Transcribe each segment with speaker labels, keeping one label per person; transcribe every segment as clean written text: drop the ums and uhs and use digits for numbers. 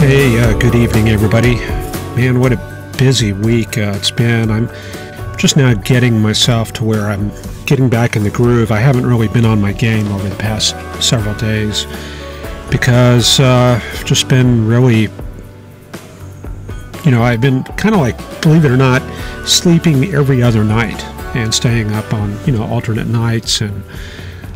Speaker 1: Hey, good evening, everybody. Man, what a busy week it's been. I'm just now getting myself to where I'm getting back in the groove. I haven't really been on my game over the past several days because I've just been really, I've been kind of like, believe it or not, sleeping every other night and staying up on, alternate nights. And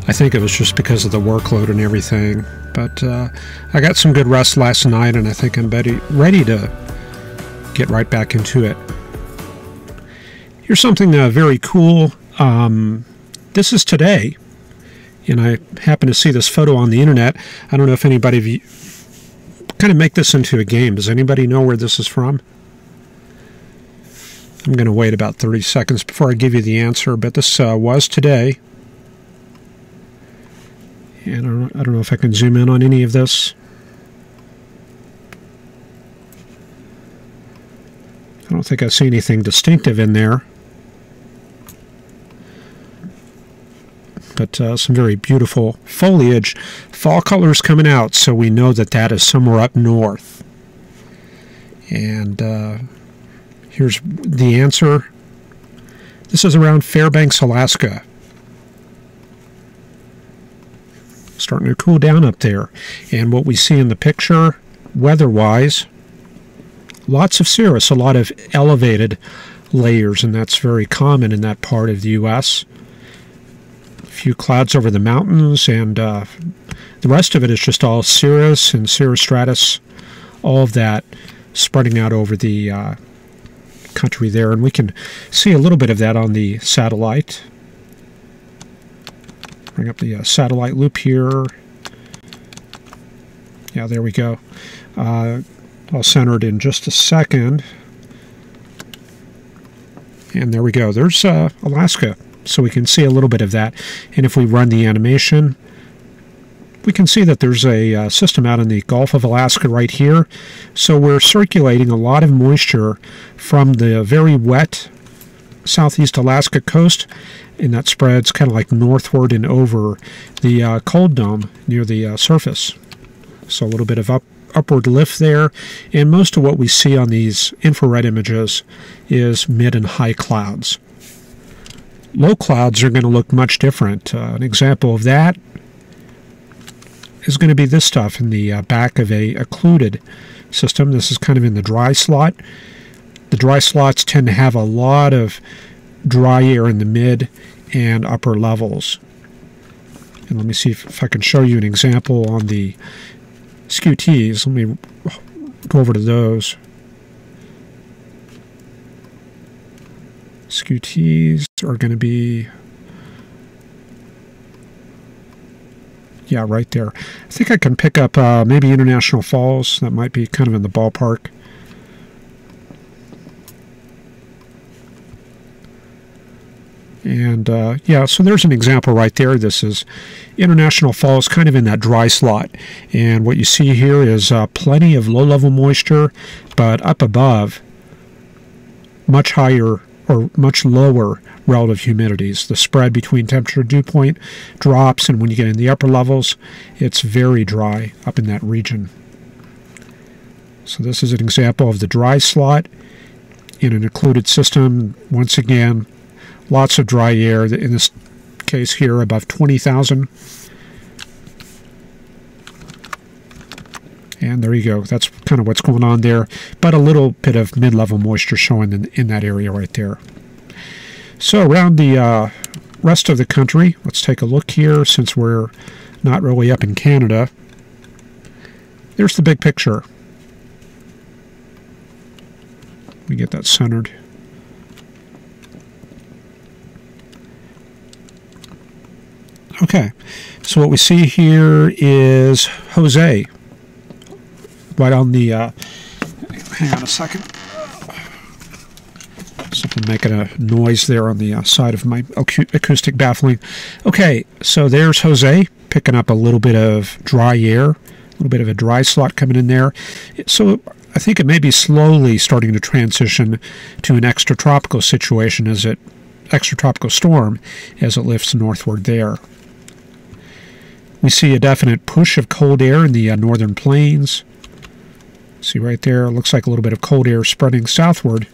Speaker 1: I think it was just because of the workload and everything. But I got some good rest last night, and I think I'm ready to get right back into it. Here's something very cool. This is today, and I happen to see this photo on the internet. I don't know if anybody of you kind of make this into a game. Does anybody know where this is from? I'm going to wait about 30 seconds before I give you the answer, but this was today. And I don't know if I can zoom in on any of this. I don't think I see anything distinctive in there. But some very beautiful foliage. Fall colors coming out, so we know that that is somewhere up north. And here's the answer. This is around Fairbanks, Alaska. Starting to cool down up there. And what we see in the picture, weather-wise, lots of cirrus, a lot of elevated layers, and that's very common in that part of the U.S. A few clouds over the mountains, and the rest of it is just all cirrus and cirrostratus, all of that spreading out over the country there. And we can see a little bit of that on the satellite. Bring up the satellite loop here. Yeah, there we go. I'll center it in just a second. And there we go. There's Alaska. So we can see a little bit of that. And if we run the animation, we can see that there's a system out in the Gulf of Alaska right here. So we're circulating a lot of moisture from the very wet southeast Alaska coast, and that spreads kind of like northward and over the cold dome near the surface. So a little bit of upward lift there, and most of what we see on these infrared images is mid and high clouds. Low clouds are going to look much different. An example of that is going to be this stuff in the back of a occluded system. This is kind of in the dry slot. The dry slots tend to have a lot of dry air in the mid and upper levels. And let me see if I can show you an example on the SQTs. Let me go over to those. SQTs are going to be, yeah, right there. I think I can pick up maybe International Falls. That might be kind of in the ballpark. And yeah, so there's an example right there. This is International Falls, kind of in that dry slot. And what you see here is plenty of low-level moisture, but up above, much higher or much lower relative humidities. The spread between temperature and dew point drops, and when you get in the upper levels, it's very dry up in that region. So this is an example of the dry slot in an occluded system. Once again, lots of dry air, in this case here above 20,000. And there you go. That's kind of what's going on there. But a little bit of mid-level moisture showing in that area right there. So around the rest of the country, let's take a look here since we're not really up in Canada. There's the big picture. Let me get that centered. Okay, so what we see here is Jose, right on the, hang on a second, something making a noise there on the side of my acoustic baffling. Okay, so there's Jose, picking up a little bit of dry air, a little bit of a dry slot coming in there. So I think it may be slowly starting to transition to an extratropical situation extratropical storm as it lifts northward there. We see a definite push of cold air in the northern plains. See right there, it looks like a little bit of cold air spreading southward.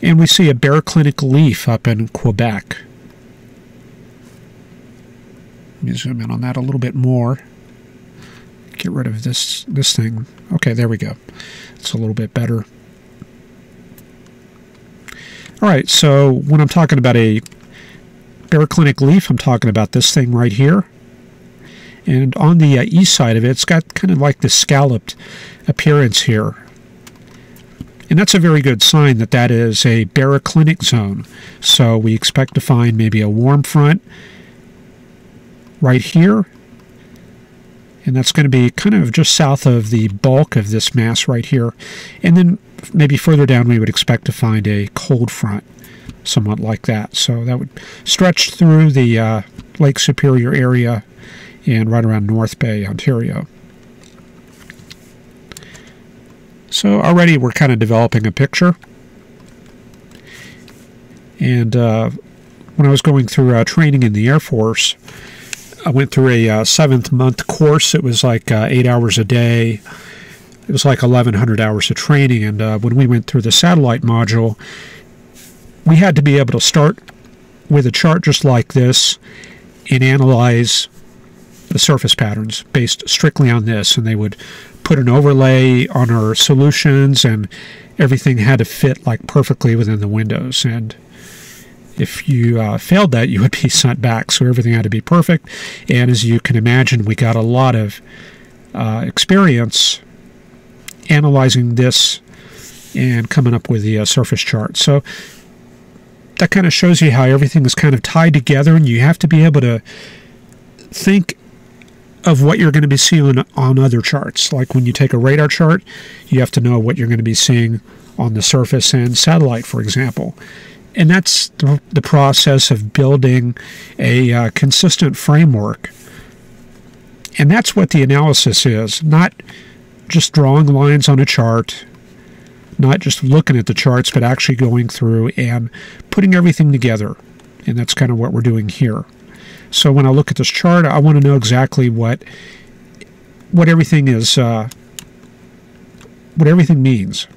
Speaker 1: And we see a baroclinic leaf up in Quebec. Let me zoom in on that a little bit more. Get rid of this thing. Okay, there we go. It's a little bit better. All right, so when I'm talking about a baroclinic leaf, I'm talking about this thing right here. And on the east side of it, it's got kind of like this scalloped appearance here. And that's a very good sign that that is a baroclinic zone. So we expect to find maybe a warm front right here. And that's going to be kind of just south of the bulk of this mass right here. And then maybe further down we would expect to find a cold front, somewhat like that. So that would stretch through the Lake Superior area and right around North Bay, Ontario. So already we're kind of developing a picture. And when I was going through training in the Air Force, I went through a 7th-month course. It was like 8 hours a day. It was like 1,100 hours of training. And when we went through the satellite module, we had to be able to start with a chart just like this and analyze the surface patterns based strictly on this. And they would put an overlay on our solutions, and everything had to fit like perfectly within the windows. And if you failed that, you would be sent back. So everything had to be perfect. And as you can imagine, we got a lot of experience analyzing this and coming up with the surface chart. So that kind of shows you how everything is kind of tied together, and you have to be able to think of what you're going to be seeing on other charts. Like when you take a radar chart, you have to know what you're going to be seeing on the surface and satellite, for example. And that's the process of building a consistent framework. And that's what the analysis is, not just drawing lines on a chart, not just looking at the charts, but actually going through and putting everything together. And that's kind of what we're doing here. So when I look at this chart, I want to know exactly what everything is, what everything means.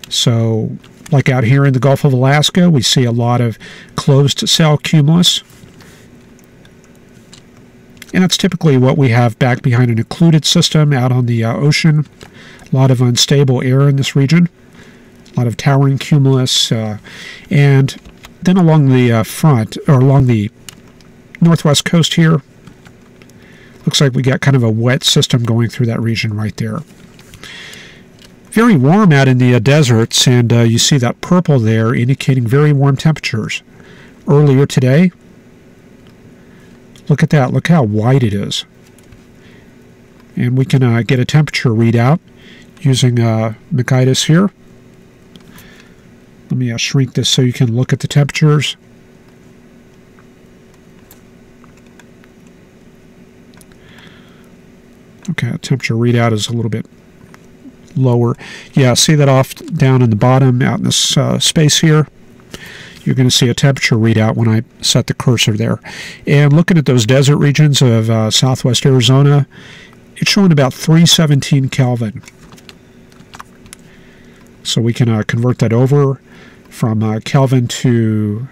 Speaker 1: So like out here in the Gulf of Alaska, we see a lot of closed cell cumulus. And that's typically what we have back behind an occluded system out on the ocean. A lot of unstable air in this region. A lot of towering cumulus. And then along the front, or along the northwest coast here, looks like we got kind of a wet system going through that region right there. Very warm out in the deserts, and you see that purple there indicating very warm temperatures. Earlier today, look at that. Look how white it is. And we can get a temperature readout using meteorologist here. Let me shrink this so you can look at the temperatures. Okay, temperature readout is a little bit lower. Yeah, see that off down in the bottom out in this space here? You're going to see a temperature readout when I set the cursor there. And looking at those desert regions of southwest Arizona, it's showing about 317 Kelvin. So we can convert that over from Kelvin to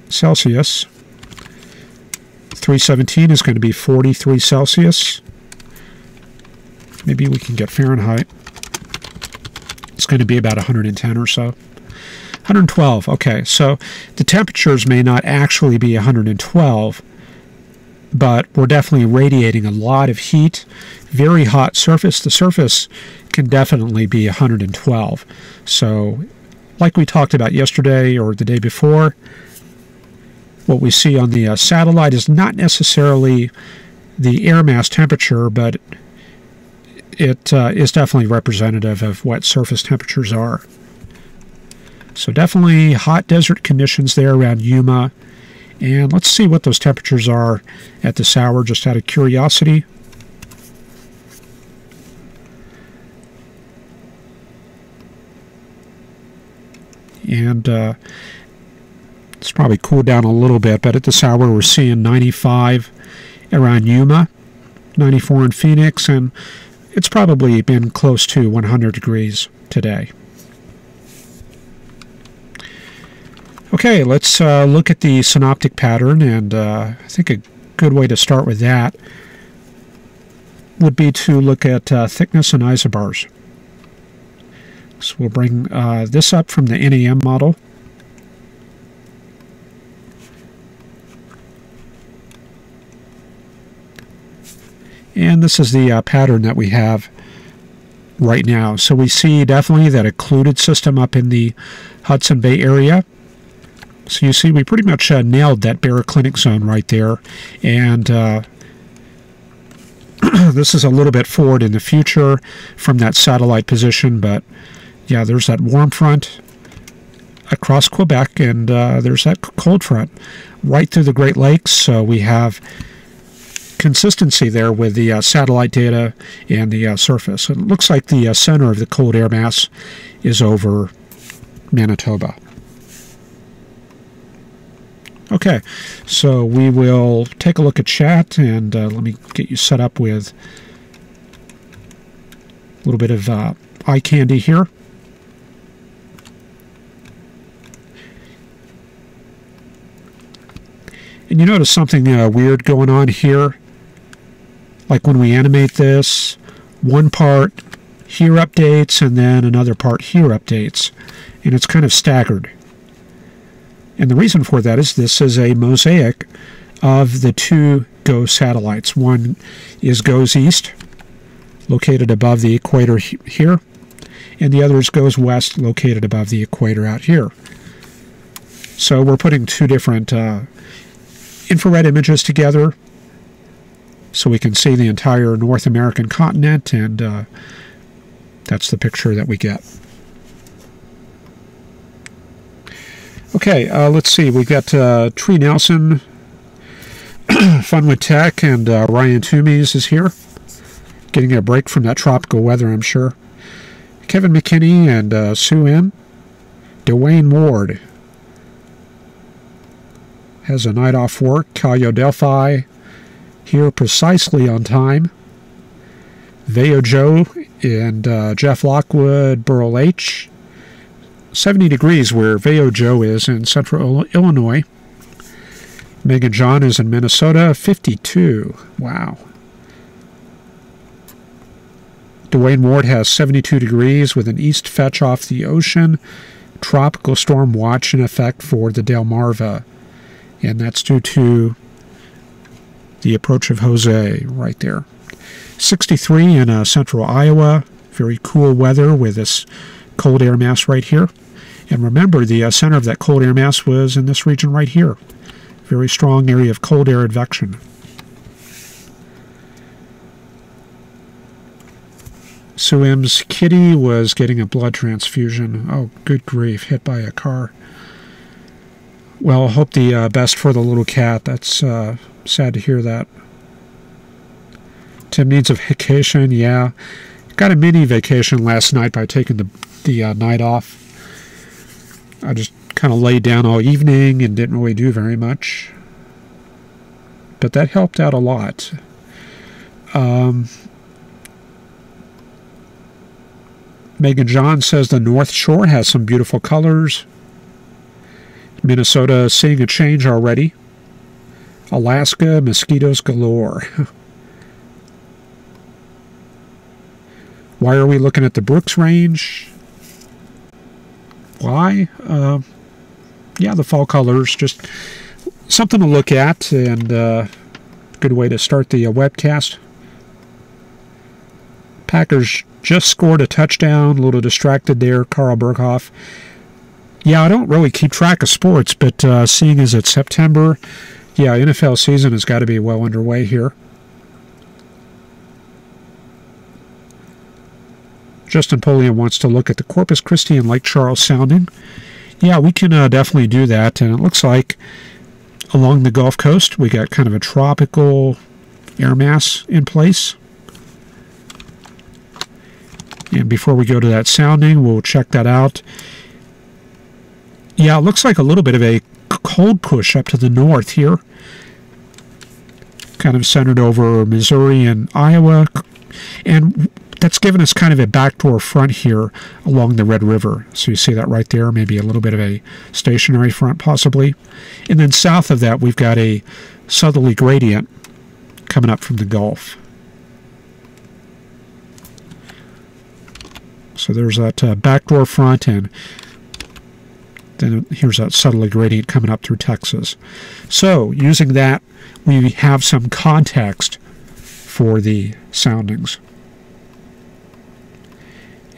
Speaker 1: Celsius. 317 is going to be 43 Celsius. Maybe we can get Fahrenheit. It's going to be about 110 or so. 112, okay. So the temperatures may not actually be 112, but we're definitely radiating a lot of heat. Very hot surface. The surface can definitely be 112. So like we talked about yesterday or the day before, what we see on the satellite is not necessarily the air mass temperature, but it is definitely representative of what surface temperatures are. So definitely hot desert conditions there around Yuma. And let's see what those temperatures are at this hour, just out of curiosity. And it's probably cooled down a little bit, but at this hour we're seeing 95 around Yuma, 94 in Phoenix, and it's probably been close to 100 degrees today. Okay, let's look at the synoptic pattern, and I think a good way to start with that would be to look at thickness and isobars. So we'll bring this up from the NAM model. And this is the pattern that we have right now. So we see definitely that occluded system up in the Hudson Bay area. So you see we pretty much nailed that baroclinic zone right there. And this is a little bit forward in the future from that satellite position. But yeah, there's that warm front across Quebec, and there's that cold front right through the Great Lakes. So we have consistency there with the satellite data and the surface. It looks like the center of the cold air mass is over Manitoba. Okay, so we will take a look at chat, and let me get you set up with a little bit of eye candy here. And you notice something weird going on here. Like when we animate this, one part here updates, and then another part here updates. And it's kind of staggered. And the reason for that is this is a mosaic of the two GO satellites. One is goes east, located above the equator here, and the other is goes west, located above the equator out here. So we're putting two different infrared images together so we can see the entire North American continent, and that's the picture that we get. Okay, let's see. We've got Tree Nelson, Fun with Tech, and Ryan Toomies is here, getting a break from that tropical weather, I'm sure. Kevin McKinney and Sue M. Dwayne Ward has a night off work. Cayo Delphi here precisely on time. Veo Joe and Jeff Lockwood, Burl H. 70 degrees where Veo Joe is in central Illinois. Megan John is in Minnesota, 52. Wow. Dwayne Ward has 72 degrees with an east fetch off the ocean. Tropical storm watch in effect for the Delmarva. And that's due to the approach of Jose right there. 63 in central Iowa. Very cool weather with this cold air mass right here. And remember, the center of that cold air mass was in this region right here. Very strong area of cold air advection. Sue M's kitty was getting a blood transfusion. Oh, good grief, hit by a car. Well, I hope the best for the little cat. That's sad to hear that. Tim needs a vacation. Yeah. Got a mini vacation last night by taking the night off. I just kind of laid down all evening and didn't really do very much. But that helped out a lot. Megan John says the North Shore has some beautiful colors. Minnesota is seeing a change already. Alaska, mosquitoes galore. Why are we looking at the Brooks Range? Why? Yeah, the fall colors, just something to look at, and good way to start the webcast. Packers just scored a touchdown, a little distracted there, Carl Berghoff. Yeah, I don't really keep track of sports, but seeing as it's September, yeah, NFL season has got to be well underway here. Justin Polian wants to look at the Corpus Christi and Lake Charles sounding. Yeah, we can definitely do that, and it looks like along the Gulf Coast we got kind of a tropical air mass in place. And before we go to that sounding, we'll check that out. Yeah, it looks like a little bit of a cold push up to the north here. Kind of centered over Missouri and Iowa. And That's given us kind of a backdoor front here along the Red River. So you see that right there, maybe a little bit of a stationary front possibly. And then south of that, we've got a southerly gradient coming up from the Gulf. So there's that backdoor front, and then here's that southerly gradient coming up through Texas. So using that, we have some context for the soundings.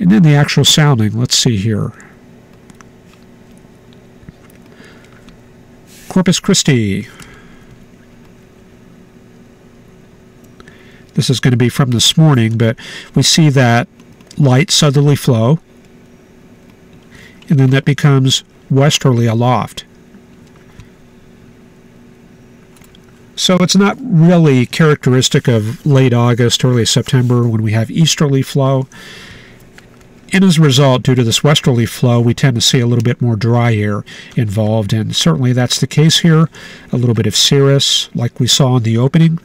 Speaker 1: And then the actual sounding, let's see here. Corpus Christi. This is going to be from this morning, but we see that light southerly flow, and then that becomes westerly aloft. So it's not really characteristic of late August, early September when we have easterly flow. And as a result, due to this westerly flow, we tend to see a little bit more dry air involved, and certainly that's the case here. A little bit of cirrus, like we saw in the opening.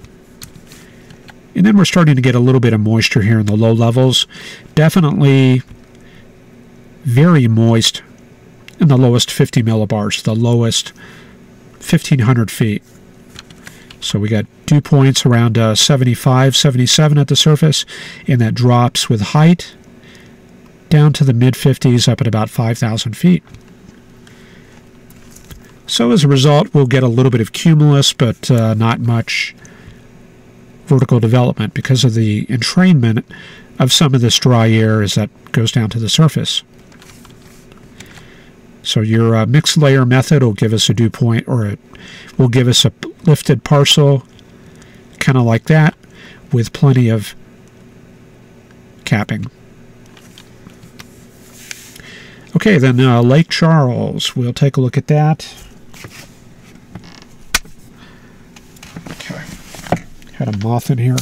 Speaker 1: And then we're starting to get a little bit of moisture here in the low levels. Definitely very moist in the lowest 50 millibars, the lowest 1,500 feet. So we got dew points around 75, 77 at the surface, and that drops with height down to the mid-50s up at about 5,000 feet. So as a result, we'll get a little bit of cumulus, but not much vertical development because of the entrainment of some of this dry air as that goes down to the surface. So your mixed layer method will give us a dew point, or it will give us a lifted parcel, kind of like that, with plenty of capping. Okay, then Lake Charles. We'll take a look at that. Okay. Had a moth in here.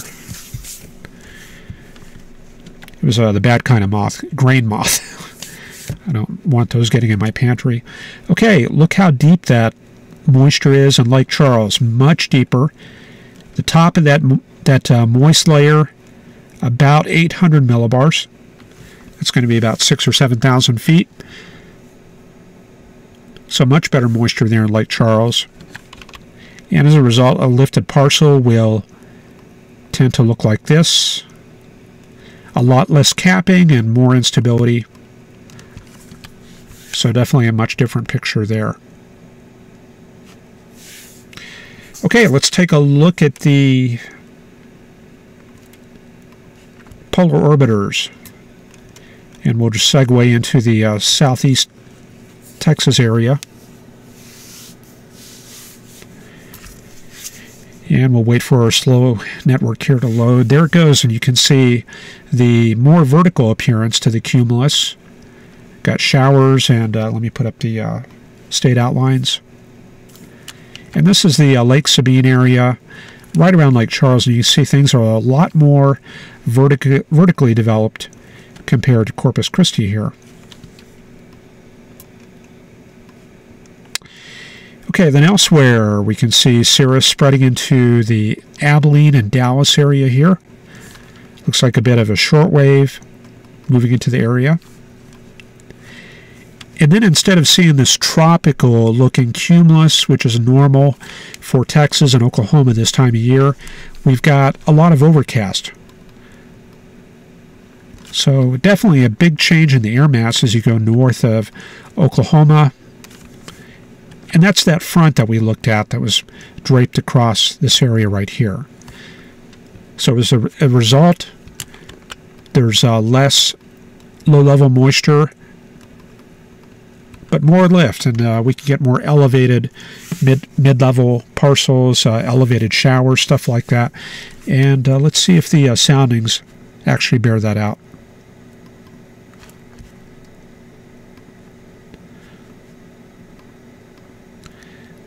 Speaker 1: It was the bad kind of moth, grain moth. I don't want those getting in my pantry. Okay, look how deep that moisture is in Lake Charles. Much deeper. The top of that moist layer, about 800 millibars. It's going to be about 6,000 or 7,000 feet. So much better moisture there in Lake Charles. And as a result, a lifted parcel will tend to look like this. A lot less capping and more instability. So definitely a much different picture there. Okay, let's take a look at the polar orbiters. And we'll just segue into the southeast Texas area. And we'll wait for our slow network here to load. There it goes, and you can see the more vertical appearance to the cumulus. Got showers, and let me put up the state outlines. And this is the Lake Sabine area, right around Lake Charles, and you see things are a lot more vertically developed compared to Corpus Christi here. Okay, then elsewhere we can see cirrus spreading into the Abilene and Dallas area here. Looks like a bit of a shortwave moving into the area. And then instead of seeing this tropical looking cumulus, which is normal for Texas and Oklahoma this time of year, we've got a lot of overcast. So definitely a big change in the air mass as you go north of Oklahoma. And that's that front that we looked at that was draped across this area right here. So as a result, there's less low-level moisture, but more lift, and we can get more elevated mid-level parcels, elevated showers, stuff like that. And let's see if the soundings actually bear that out.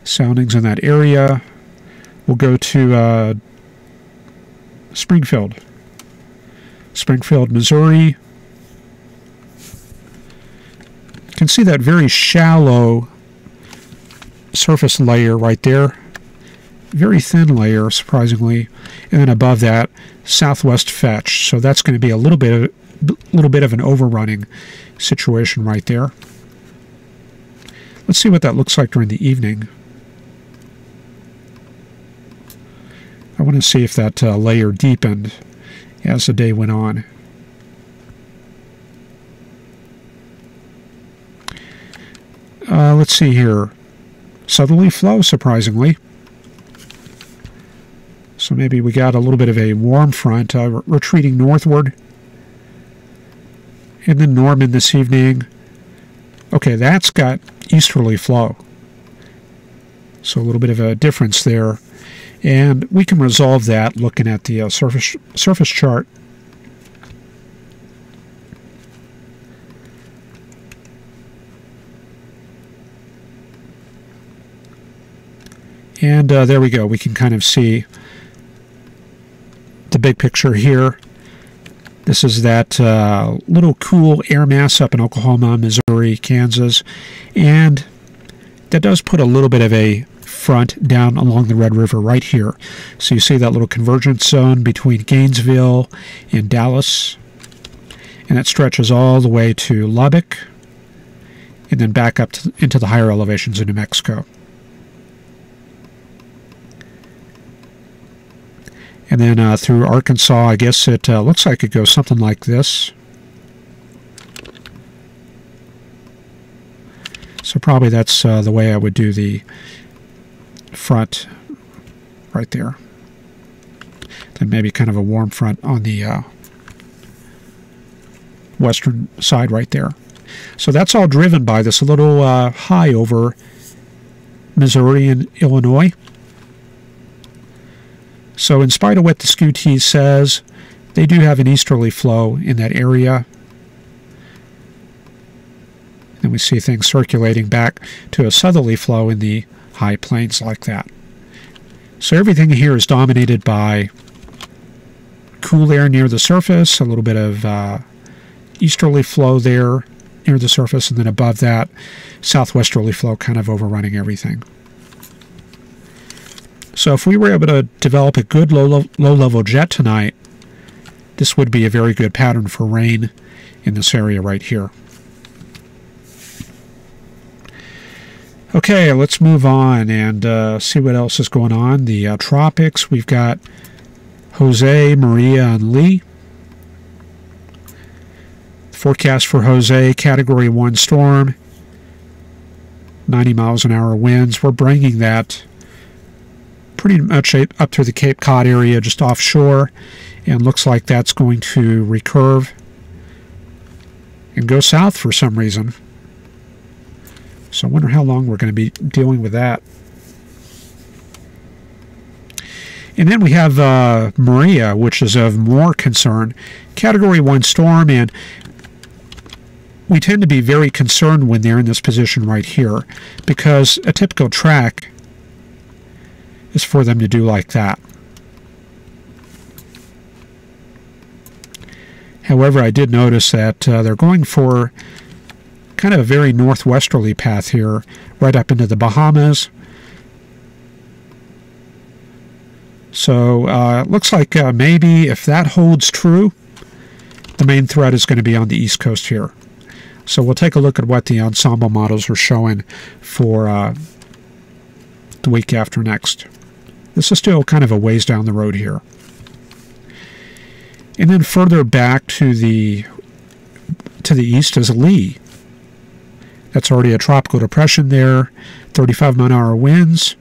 Speaker 1: Soundings in that area. We'll go to Springfield, Missouri. You can see that very shallow surface layer right there. Very thin layer, surprisingly. and then above that, southwest fetch. So that's going to be a little bit of an overrunning situation right there. Let's see what that looks like during the evening. I want to see if that layer deepened as the day went on. Let's see here. Southerly flow, surprisingly. So maybe we got a little bit of a warm front retreating northward. And then Norman this evening. Okay, that's got easterly flow. So a little bit of a difference there. And we can resolve that looking at the surface chart. And there we go. We can kind of see the big picture here. This is that little cool air mass up in Oklahoma, Missouri, Kansas. And that does put a little bit of a front down along the Red River right here. So you see that little convergence zone between Gainesville and Dallas. And it stretches all the way to Lubbock and then back up into the higher elevations in New Mexico. And then through Arkansas, I guess it looks like it goes something like this. So probably that's the way I would do the front right there. Then maybe kind of a warm front on the western side right there. So that's all driven by this little high over Missouri and Illinois. So in spite of what the SKU-T says, they do have an easterly flow in that area. And we see things circulating back to a southerly flow in the high plains like that. So everything here is dominated by cool air near the surface, a little bit of easterly flow there near the surface, and then above that, southwesterly flow kind of overrunning everything. So if we were able to develop a good low-level jet tonight, this would be a very good pattern for rain in this area right here. Okay, let's move on and see what else is going on. The tropics, we've got Jose, Maria, and Lee. Forecast for Jose, Category 1 storm, 90 miles an hour winds. We're bringing that pretty much up through the Cape Cod area, just offshore, and looks like that's going to recurve and go south for some reason. So I wonder how long we're going to be dealing with that. And then we have Maria, which is of more concern. Category 1 storm, and we tend to be very concerned when they're in this position right here, because a typical track is for them to do like that. However, I did notice that they're going for kind of a very northwesterly path here, right up into the Bahamas. So it looks like maybe if that holds true, the main threat is going to be on the east coast here. So we'll take a look at what the ensemble models are showing for the week after next. This is still kind of a ways down the road here. And then further back to the east is Lee. That's already a tropical depression there, 35-mile-an-hour winds.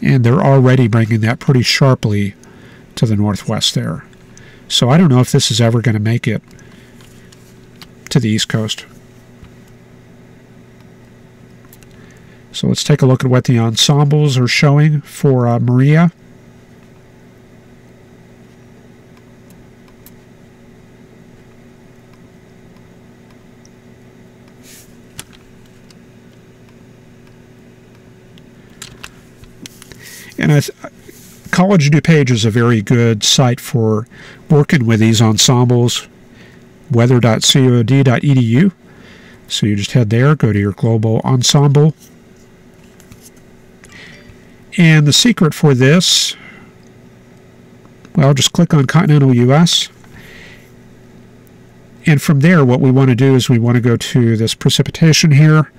Speaker 1: And they're already bringing that pretty sharply to the northwest there. So I don't know if this is ever going to make it to the east coast. So let's take a look at what the ensembles are showing for Maria. And College DuPage is a very good site for working with these ensembles, weather.cod.edu. So you just head there, go to your global ensemble. And the secret for this Well, just click on continental U.S. And from there, what we want to do is we want to go to this precipitation here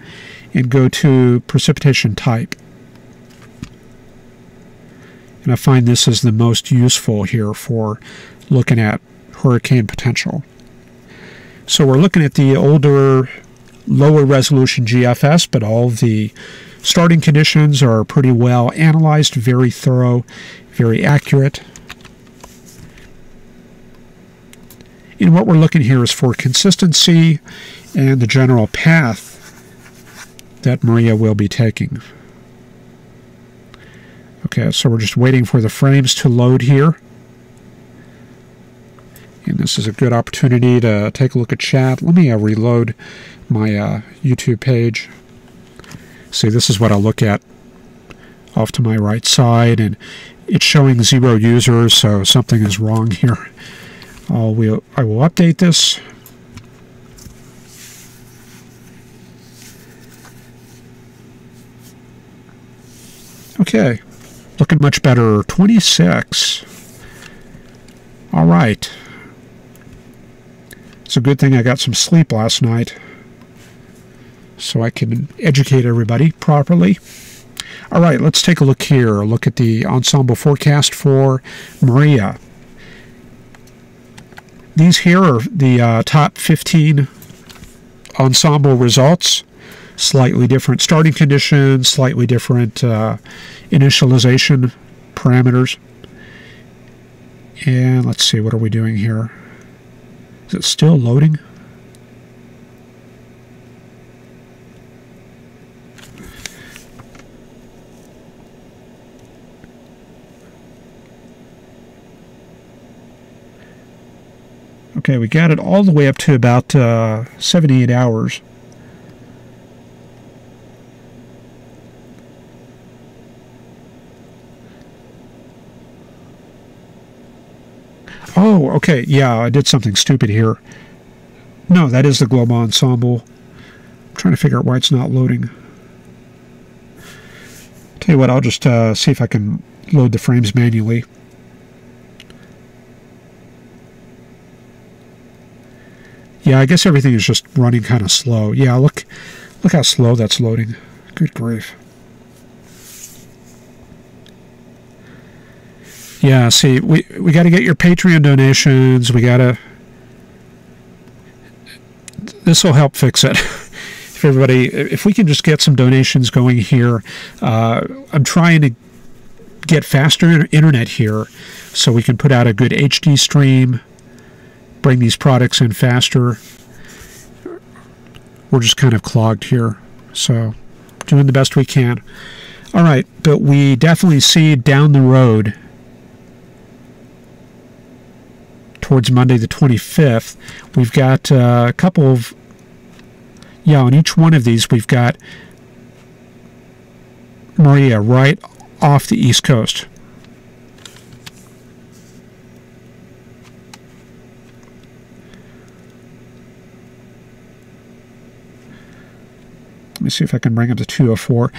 Speaker 1: and go to precipitation type. And I find this is the most useful here for looking at hurricane potential. So we're looking at the older, lower resolution GFS, but all the starting conditions are pretty well analyzed, very thorough, very accurate. And what we're looking here is for consistency and the general path that Maria will be taking. Okay, so we're just waiting for the frames to load here. And this is a good opportunity to take a look at chat. Let me reload my YouTube page. See, this is what I'll look at off to my right side, and it's showing 0 users, so something is wrong here. I will update this. Okay, looking much better. 26. All right. It's a good thing I got some sleep last night, so I can educate everybody properly. All right, let's take a look here. Look at the ensemble forecast for Maria. These here are the top 15 ensemble results. Slightly different starting conditions, slightly different initialization parameters. And let's see, what are we doing here? Is it still loading? Okay, we got it all the way up to about 78 hours. Oh, okay, yeah, I did something stupid here. No, that is the global ensemble. I'm trying to figure out why it's not loading. Tell you what, I'll just see if I can load the frames manually. Yeah, I guess everything is just running kind of slow. Yeah, look how slow that's loading. Good grief. Yeah, see, we got to get your Patreon donations. We got to... This will help fix it. If everybody, if we can just get some donations going here. I'm trying to get faster internet here so we can put out a good HD stream, bring these products in faster. We're just kind of clogged here, so doing the best we can. All right, but we definitely see down the road towards Monday the 25th, we've got a couple of, yeah, on each one of these we've got Maria right off the East Coast. Let me see if I can bring up to 204.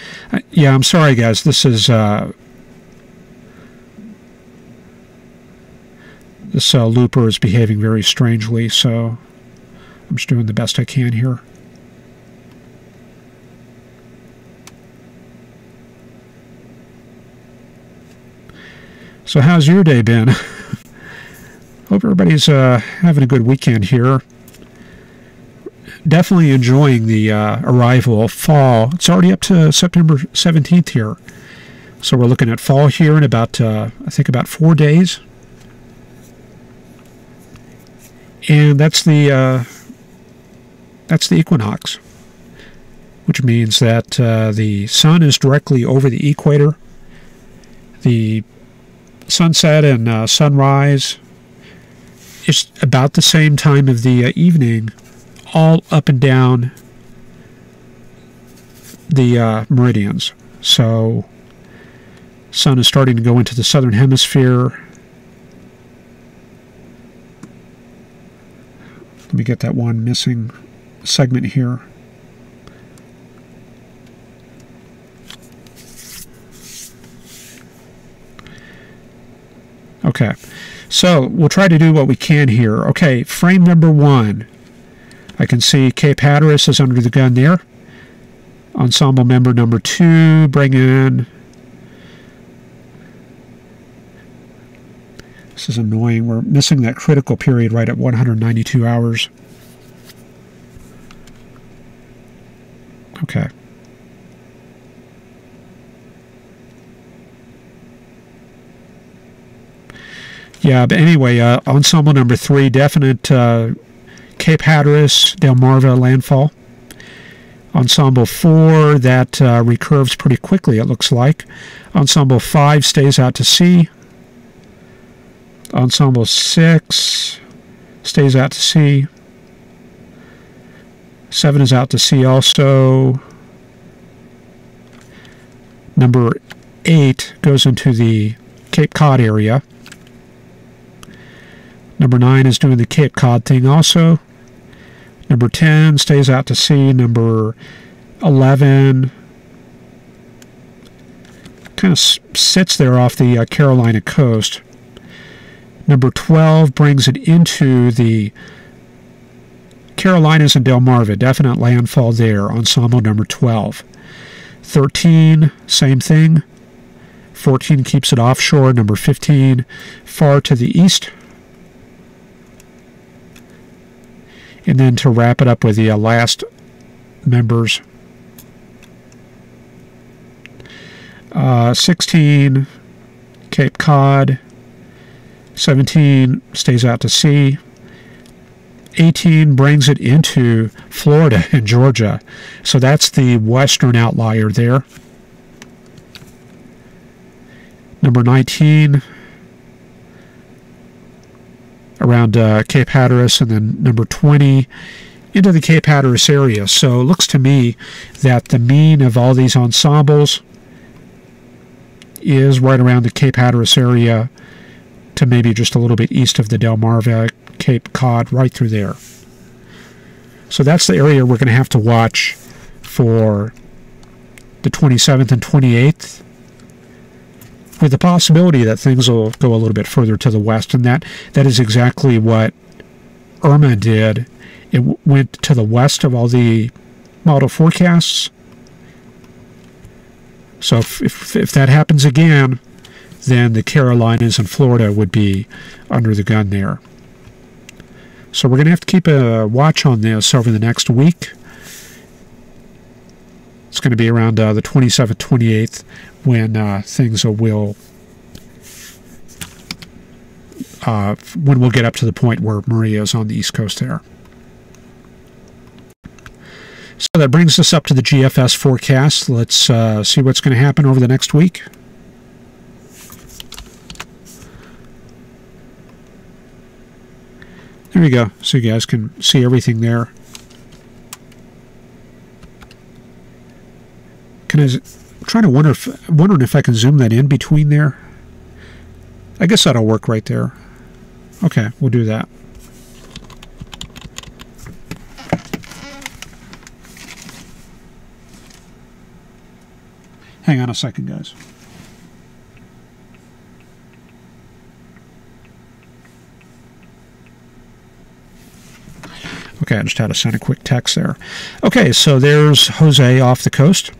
Speaker 1: Yeah, I'm sorry, guys. This is this looper is behaving very strangely, so I'm just doing the best I can here. So how's your day been? Hope everybody's having a good weekend here. Definitely enjoying the arrival of fall. It's already up to September 17th here. So we're looking at fall here in about, I think about 4 days. And that's the equinox, which means that the sun is directly over the equator. The sunset and sunrise is about the same time of the evening, all up and down the meridians. So sun is starting to go into the southern hemisphere. Let me get that one missing segment here. Okay, so we'll try to do what we can here. Okay, frame number 1. I can see Cape Hatteras is under the gun there. Ensemble member number 2, bring in... This is annoying. We're missing that critical period right at 192 hours. Okay. Yeah, but anyway, ensemble number 3, definite Cape Hatteras, Delmarva landfall. Ensemble 4, that recurves pretty quickly, it looks like. Ensemble 5 stays out to sea. Ensemble 6 stays out to sea. 7 is out to sea also. Number 8 goes into the Cape Cod area. Number 9 is doing the Cape Cod thing also. Number 10 stays out to sea. Number 11 kind of sits there off the Carolina coast. Number 12 brings it into the Carolinas and Delmarva. Definite landfall there. Ensemble number 12. 13, same thing. 14 keeps it offshore. Number 15, far to the east. And then to wrap it up with the last members, 16, Cape Cod, 17 stays out to sea, 18 brings it into Florida and Georgia. So that's the western outlier there. Number 19, around Cape Hatteras, and then number 20 into the Cape Hatteras area. So it looks to me that the mean of all these ensembles is right around the Cape Hatteras area to maybe just a little bit east of the Delmarva, Cape Cod, right through there. So that's the area we're going to have to watch for the 27th and 28th, with the possibility that things will go a little bit further to the west, and that is exactly what Irma did. It went to the west of all the model forecasts. So if that happens again, then the Carolinas and Florida would be under the gun there. So we're going to have to keep a watch on this over the next week. It's going to be around the 27th, 28th when things will when we'll get up to the point where Maria is on the east coast there. So that brings us up to the GFS forecast. Let's see what's going to happen over the next week. There we go, so you guys can see everything there. I'm trying to wondering if I can zoom that in between there. I guess that'll work right there. Okay, we'll do that. Hang on a second, guys. Okay, I just had to send a quick text there. Okay, so there's Jose off the coast.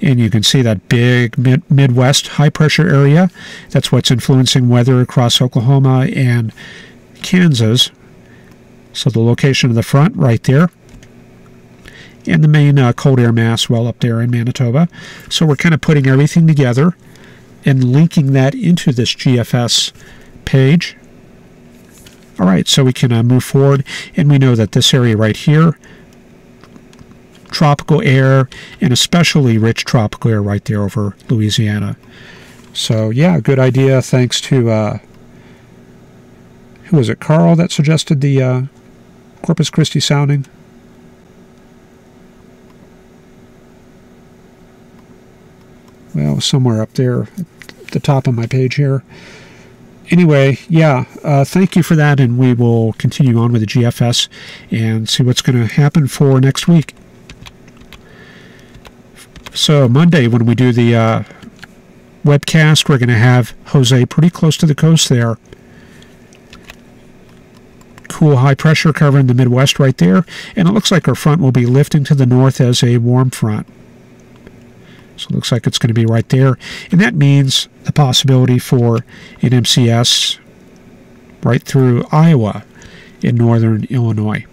Speaker 1: And you can see that big Midwest high-pressure area. That's what's influencing weather across Oklahoma and Kansas. So the location of the front right there. And the main cold air mass well up there in Manitoba. So we're kind of putting everything together and linking that into this GFS page. All right, so we can move forward. And we know that this area right here, tropical air, and especially rich tropical air right there over Louisiana. So yeah, good idea. Thanks to who was it, Carl, that suggested the Corpus Christi sounding? Well, somewhere up there at the top of my page here. Anyway, yeah, thank you for that, and we will continue on with the GFS and see what's going to happen for next week. So Monday, when we do the webcast, we're going to have Jose pretty close to the coast there. Cool high pressure covering the Midwest right there, and it looks like our front will be lifting to the north as a warm front. So it looks like it's going to be right there, and that means the possibility for an MCS right through Iowa in northern Illinois.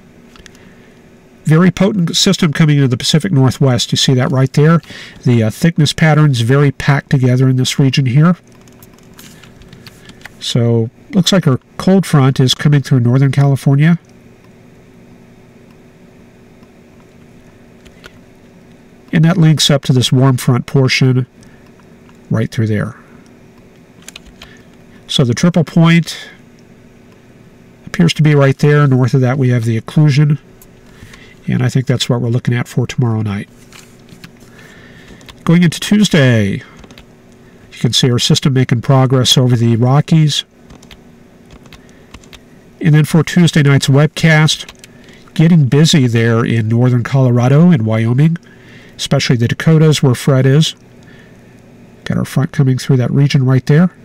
Speaker 1: Very potent system coming into the Pacific Northwest. You see that right there? The thickness patterns very packed together in this region here. So looks like our cold front is coming through Northern California. And that links up to this warm front portion right through there. So the triple point appears to be right there. North of that we have the occlusion. And I think that's what we're looking at for tomorrow night. Going into Tuesday, you can see our system making progress over the Rockies. And then for Tuesday night's webcast, getting busy there in northern Colorado and Wyoming, especially the Dakotas where Fred is. Got our front coming through that region right there.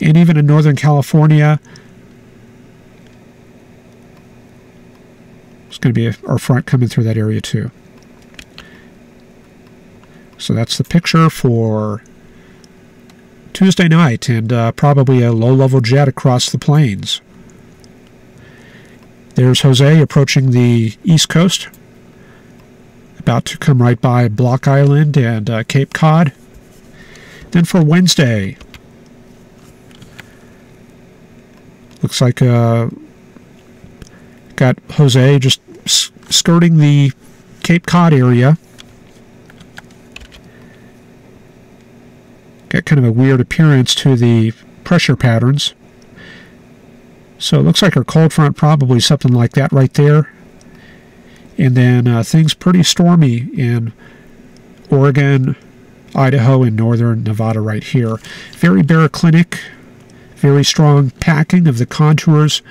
Speaker 1: And even in northern California, it's going to be our front coming through that area too. So that's the picture for Tuesday night, and probably a low-level jet across the plains. There's Jose approaching the east coast, about to come right by Block Island and Cape Cod. Then for Wednesday, looks like got Jose just skirting the Cape Cod area. Got kind of a weird appearance to the pressure patterns. So it looks like our cold front probably something like that right there. And then things pretty stormy in Oregon, Idaho, and northern Nevada right here. Very baroclinic, very strong packing of the contours.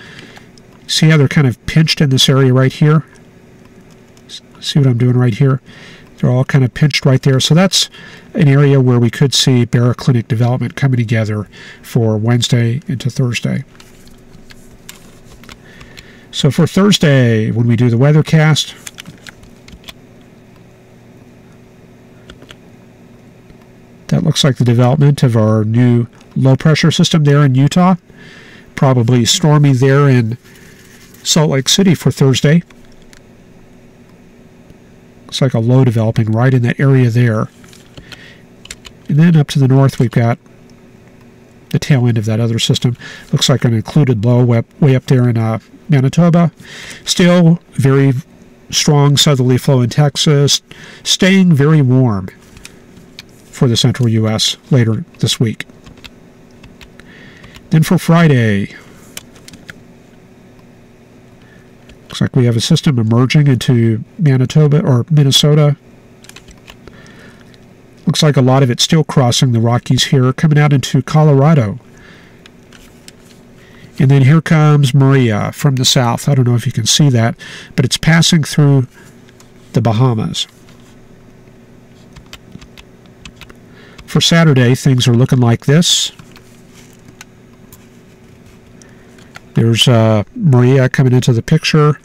Speaker 1: See how they're kind of pinched in this area right here? See what I'm doing right here? They're all kind of pinched right there. So that's an area where we could see baroclinic development coming together for Wednesday into Thursday. So for Thursday, when we do the weathercast, that looks like the development of our new low-pressure system there in Utah. Probably stormy there in Salt Lake City for Thursday. Looks like a low developing right in that area there. And then up to the north we've got the tail end of that other system. Looks like an included low way up there in Manitoba. Still very strong southerly flow in Texas. Staying very warm for the central U.S. later this week. Then for Friday, looks like we have a system emerging into Manitoba or Minnesota. Looks like a lot of it still crossing the Rockies here, coming out into Colorado. And then here comes Maria from the south. I don't know if you can see that, but it's passing through the Bahamas. For Saturday, things are looking like this. There's Maria coming into the picture.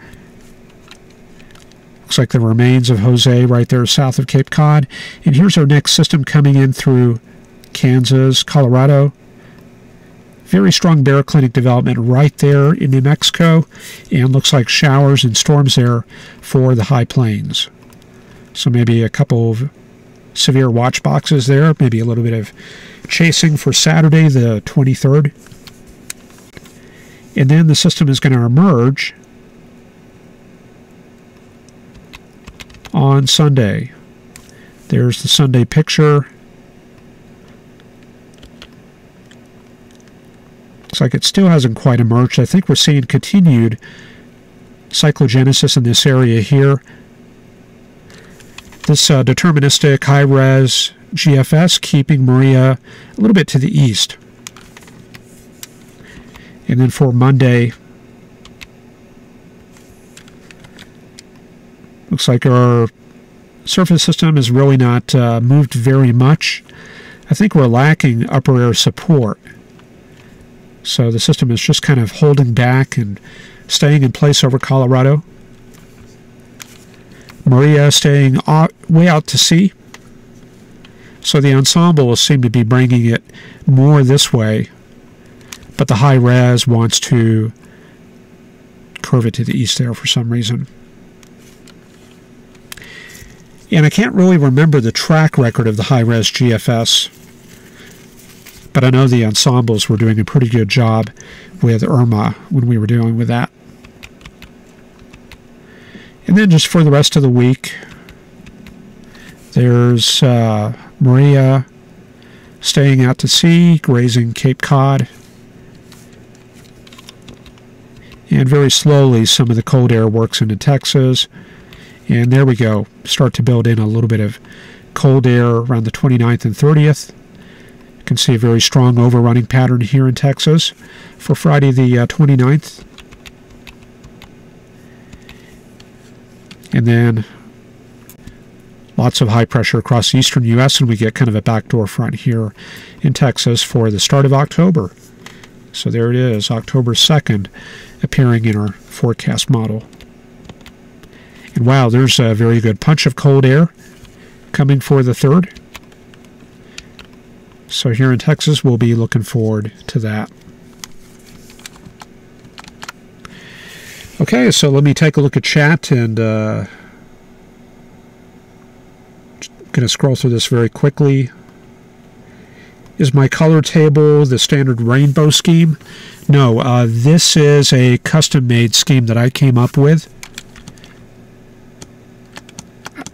Speaker 1: Looks like the remains of Jose right there south of Cape Cod. And here's our next system coming in through Kansas, Colorado. Very strong baroclinic development right there in New Mexico. And looks like showers and storms there for the high plains. So maybe a couple of severe watch boxes there. Maybe a little bit of chasing for Saturday the 23rd. And then the system is going to emerge on Sunday. There's the Sunday picture. Looks like it still hasn't quite emerged. I think we're seeing continued cyclogenesis in this area here. This deterministic high-res GFS keeping Maria a little bit to the east. And then for Monday, looks like our surface system has really not moved very much. I think we're lacking upper air support. So the system is just kind of holding back and staying in place over Colorado. Maria staying way out to sea. So the ensemble will seem to be bringing it more this way, but the high res wants to curve it to the east there for some reason. And I can't really remember the track record of the high res GFS, but I know the ensembles were doing a pretty good job with Irma when we were dealing with that. And then just for the rest of the week, there's Maria staying out to sea, grazing Cape Cod. And very slowly, some of the cold air works into Texas. And there we go. Start to build in a little bit of cold air around the 29th and 30th. You can see a very strong overrunning pattern here in Texas for Friday the 29th. And then lots of high pressure across the eastern U.S., and we get kind of a backdoor front here in Texas for the start of October. So there it is, October 2nd, appearing in our forecast model. And wow, there's a very good punch of cold air coming for the 3rd. So here in Texas, we'll be looking forward to that. Okay, so let me take a look at chat, and going to scroll through this very quickly. Is my color table the standard rainbow scheme? No, this is a custom-made scheme that I came up with.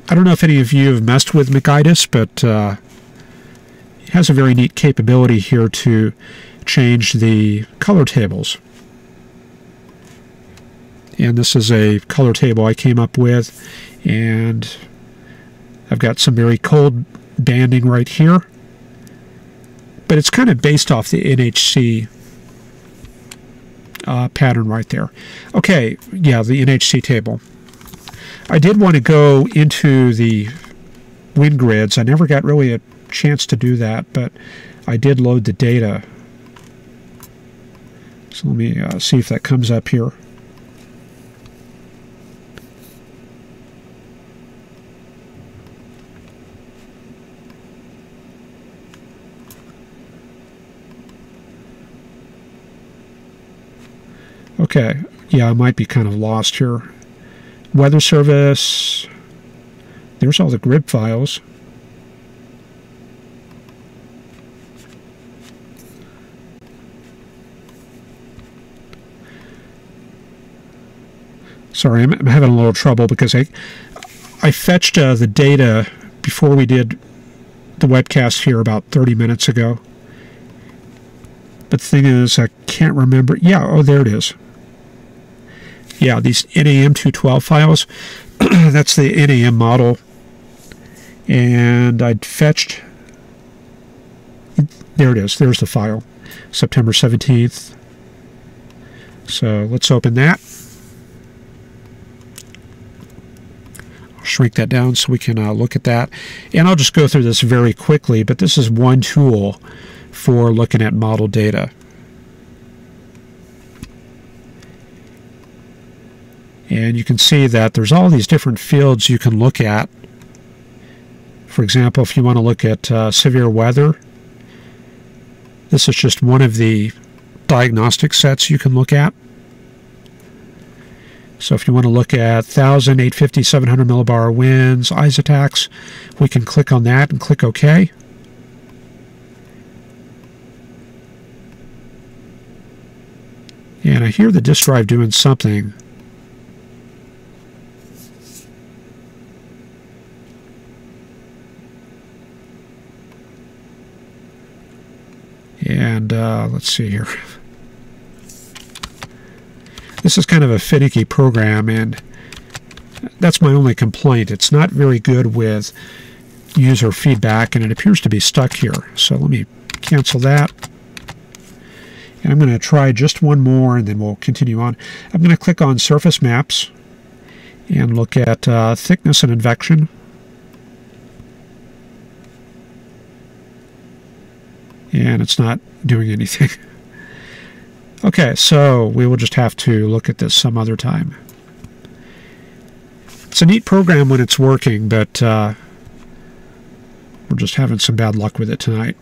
Speaker 1: I don't know if any of you have messed with WINGRIDDS, but it has a very neat capability here to change the color tables. And this is a color table I came up with, and I've got some very cold banding right here, but it's kind of based off the NHC pattern right there. Okay, yeah, the NHC table. I did want to go into the WINGRIDDS. I never got really a chance to do that, but I did load the data. So let me see if that comes up here. Okay, yeah, I might be kind of lost here. Weather Service, there's all the grid files. Sorry, I'm having a little trouble because I fetched the data before we did the webcast here about 30 minutes ago. But the thing is, I can't remember. Yeah, oh, there it is. Yeah, these NAM 212 files, that's the NAM model. And I'd fetched, there it is, there's the file, September 17th. So let's open that. I'll shrink that down so we can look at that. And I'll just go through this very quickly, but this is one tool for looking at model data. And you can see that there's all these different fields you can look at. For example, if you want to look at severe weather, this is just one of the diagnostic sets you can look at. So if you want to look at 1,000, 850, 700 millibar winds, isotachs, we can click on that and click OK. And I hear the disk drive doing something. And let's see here. This is kind of a finicky program, and that's my only complaint. It's not very good with user feedback, and it appears to be stuck here. So let me cancel that. And I'm going to try just one more, and then we'll continue on. I'm going to click on Surface Maps and look at thickness and advection. and it's not doing anything. Okay, so we will just have to look at this some other time. It's a neat program when it's working, but we're just having some bad luck with it tonight.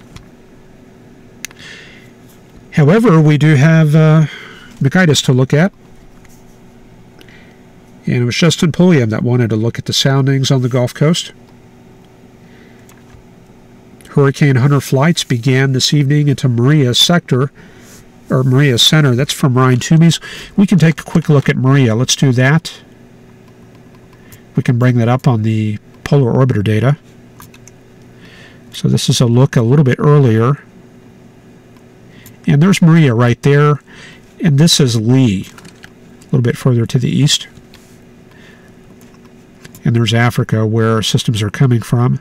Speaker 1: However, we do have WINGRIDDS to look at. And it was Justin Pulliam that wanted to look at the soundings on the Gulf Coast. Hurricane Hunter flights began this evening into Maria sector, or Maria Center. That's from Ryan Toomey's. We can take a quick look at Maria. Let's do that. We can bring that up on the polar orbiter data. So this is a look a little bit earlier. And there's Maria right there. And this is Lee, a little bit further to the east. And there's Africa, where systems are coming from.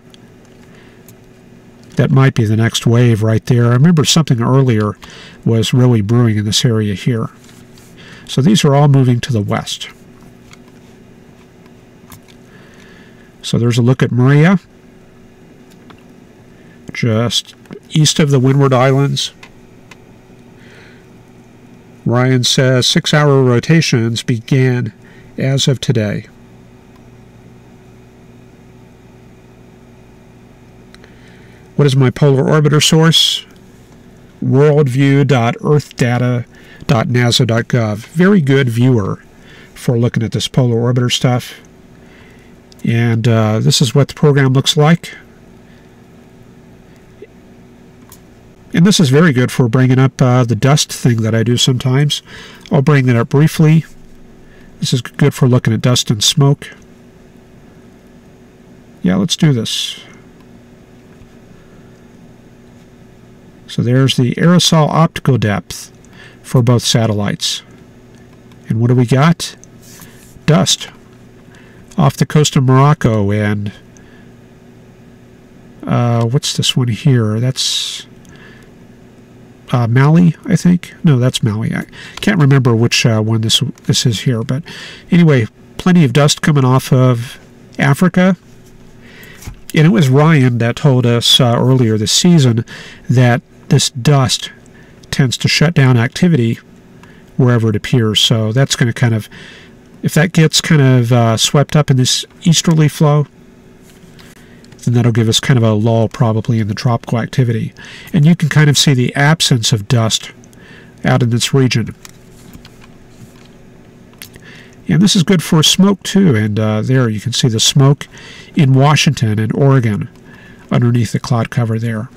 Speaker 1: That might be the next wave right there. I remember something earlier was really brewing in this area here. So these are all moving to the west. So there's a look at Maria, just east of the Windward Islands. Ryan says 6-hour rotations began as of today. What is my polar orbiter source? worldview.earthdata.nasa.gov. Very good viewer for looking at this polar orbiter stuff. And this is what the program looks like. And this is very good for bringing up the dust thing that I do sometimes. I'll bring that up briefly. This is good for looking at dust and smoke. Yeah, let's do this. So there's the aerosol optical depth for both satellites. And what do we got? Dust off the coast of Morocco, and what's this one here? That's Mali, I think. No, that's Mali. I can't remember which one this is here, but anyway, plenty of dust coming off of Africa. And it was Ryan that told us earlier this season that this dust tends to shut down activity wherever it appears. So that's going to kind of, if that gets kind of swept up in this easterly flow, then that'll give us kind of a lull probably in the tropical activity. And you can kind of see the absence of dust out in this region. And this is good for smoke too. And there you can see the smoke in Washington and Oregon underneath the cloud cover there.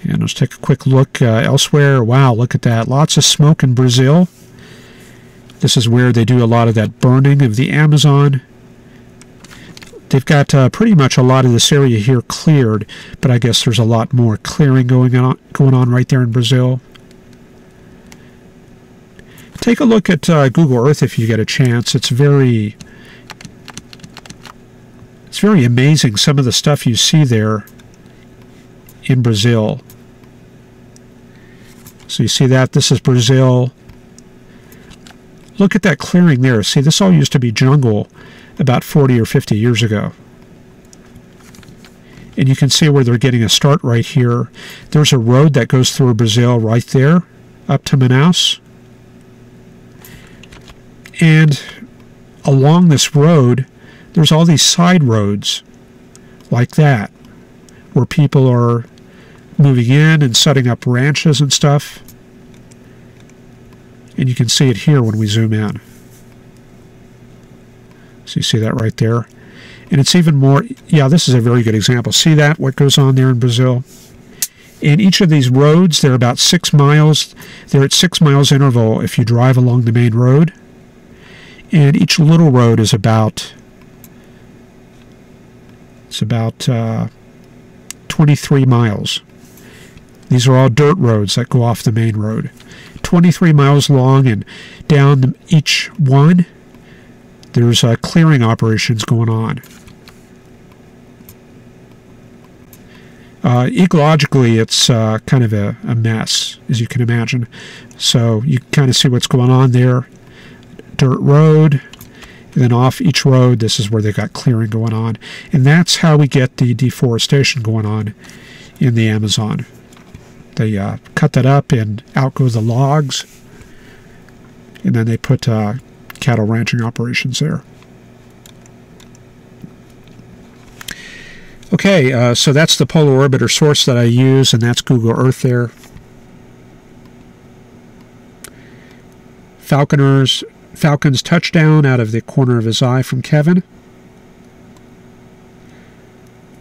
Speaker 1: And let's take a quick look elsewhere. Wow, look at that. Lots of smoke in Brazil. This is where they do a lot of that burning of the Amazon. They've got pretty much a lot of this area here cleared, but I guess there's a lot more clearing going on right there in Brazil. Take a look at Google Earth if you get a chance. It's very amazing, some of the stuff you see there in Brazil. So you see that this is Brazil. Look at that clearing there. See, this all used to be jungle about 40 or 50 years ago. And you can see where they're getting a start right here. There's a road that goes through Brazil right there up to Manaus. And along this road, there's all these side roads like that, where people are moving in and setting up ranches and stuff. And you can see it here when we zoom in. So you see that right there. And it's even more, yeah, this is a very good example. See that, what goes on there in Brazil? In each of these roads, they're about 6 miles. They're at 6 miles interval if you drive along the main road. And each little road is about, it's about 23 miles. These are all dirt roads that go off the main road. 23 miles long, and down each one, there's clearing operations going on. Ecologically, it's kind of a mess, as you can imagine. So you kind of see what's going on there. Dirt road, And then off each road, this is where they've got clearing going on. And that's how we get the deforestation going on in the Amazon. They cut that up and out go the logs. And then they put cattle ranching operations there. Okay, so that's the polar orbiter source that I use, and that's Google Earth there. Falcon's touchdown out of the corner of his eye from Kevin.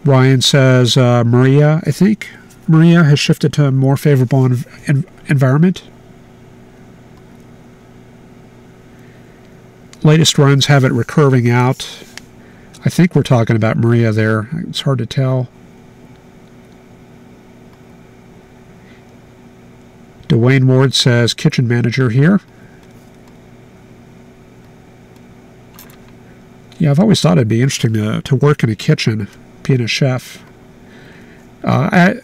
Speaker 1: Ryan says Maria, I think. Maria has shifted to a more favorable environment. Latest runs have it recurving out. I think we're talking about Maria there. It's hard to tell. Dwayne Ward says kitchen manager here. Yeah, I've always thought it'd be interesting to work in a kitchen, being a chef. I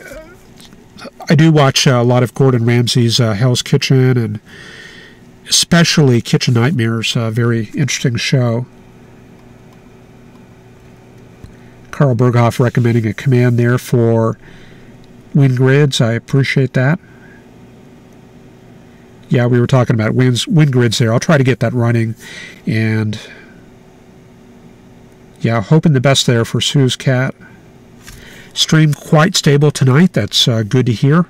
Speaker 1: do watch a lot of Gordon Ramsay's Hell's Kitchen, and especially Kitchen Nightmares, a very interesting show. Carl Berghoff recommending a command there for WINGRIDDS. I appreciate that. Yeah, we were talking about WINGRIDDS there. I'll try to get that running. And yeah, hoping the best there for Sue's cat. Stream quite stable tonight. That's good to hear.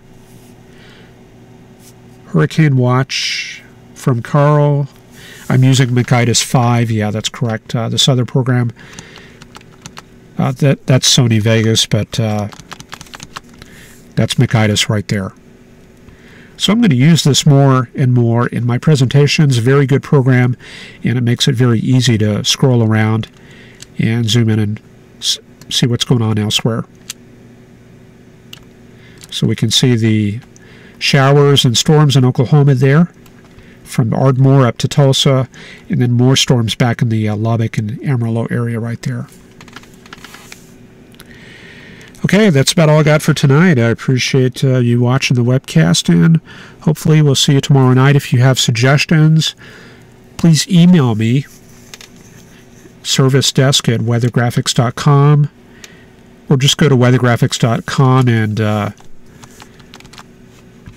Speaker 1: Hurricane Watch from Carl. I'm using Meteorologist 5. Yeah, that's correct. This other program. That's Sony Vegas, but that's Meteorologist right there. So I'm going to use this more and more in my presentations. Very good program, and it makes it very easy to scroll around and zoom in and see what's going on elsewhere. So we can see the showers and storms in Oklahoma there, from Ardmore up to Tulsa, and then more storms back in the Lubbock and Amarillo area right there. Okay, that's about all I got for tonight. I appreciate you watching the webcast, and hopefully we'll see you tomorrow night. If you have suggestions, please email me, servicedesk@weathergraphics.com, or just go to weathergraphics.com, and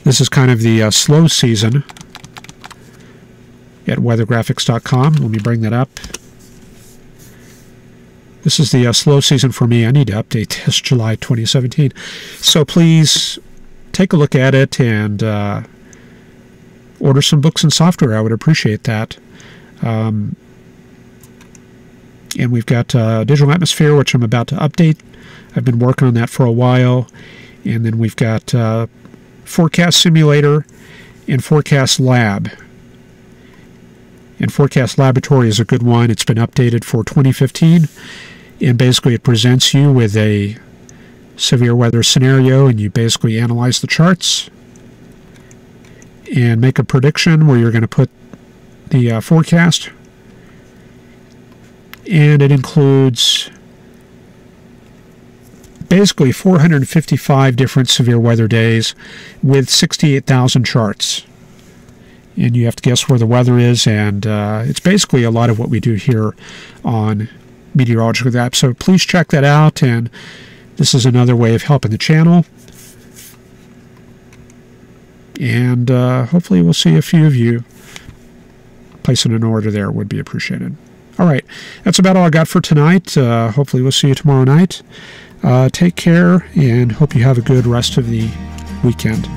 Speaker 1: this is kind of the slow season at weathergraphics.com. Let me bring that up. This is the slow season for me. I need to update this July 2017. So please take a look at it and order some books and software. I would appreciate that. And we've got Digital Atmosphere, which I'm about to update. I've been working on that for a while. And then we've got Forecast Simulator and Forecast Lab. And Forecast Laboratory is a good one. It's been updated for 2015. And basically it presents you with a severe weather scenario, and you basically analyze the charts and make a prediction where you're going to put the forecast. And it includes basically 455 different severe weather days with 68,000 charts. And you have to guess where the weather is, and it's basically a lot of what we do here on Meteorological App. So please check that out, and this is another way of helping the channel. And hopefully we'll see a few of you. Placing an order there would be appreciated. All right, that's about all I got for tonight. Hopefully we'll see you tomorrow night. Take care, and hope you have a good rest of the weekend.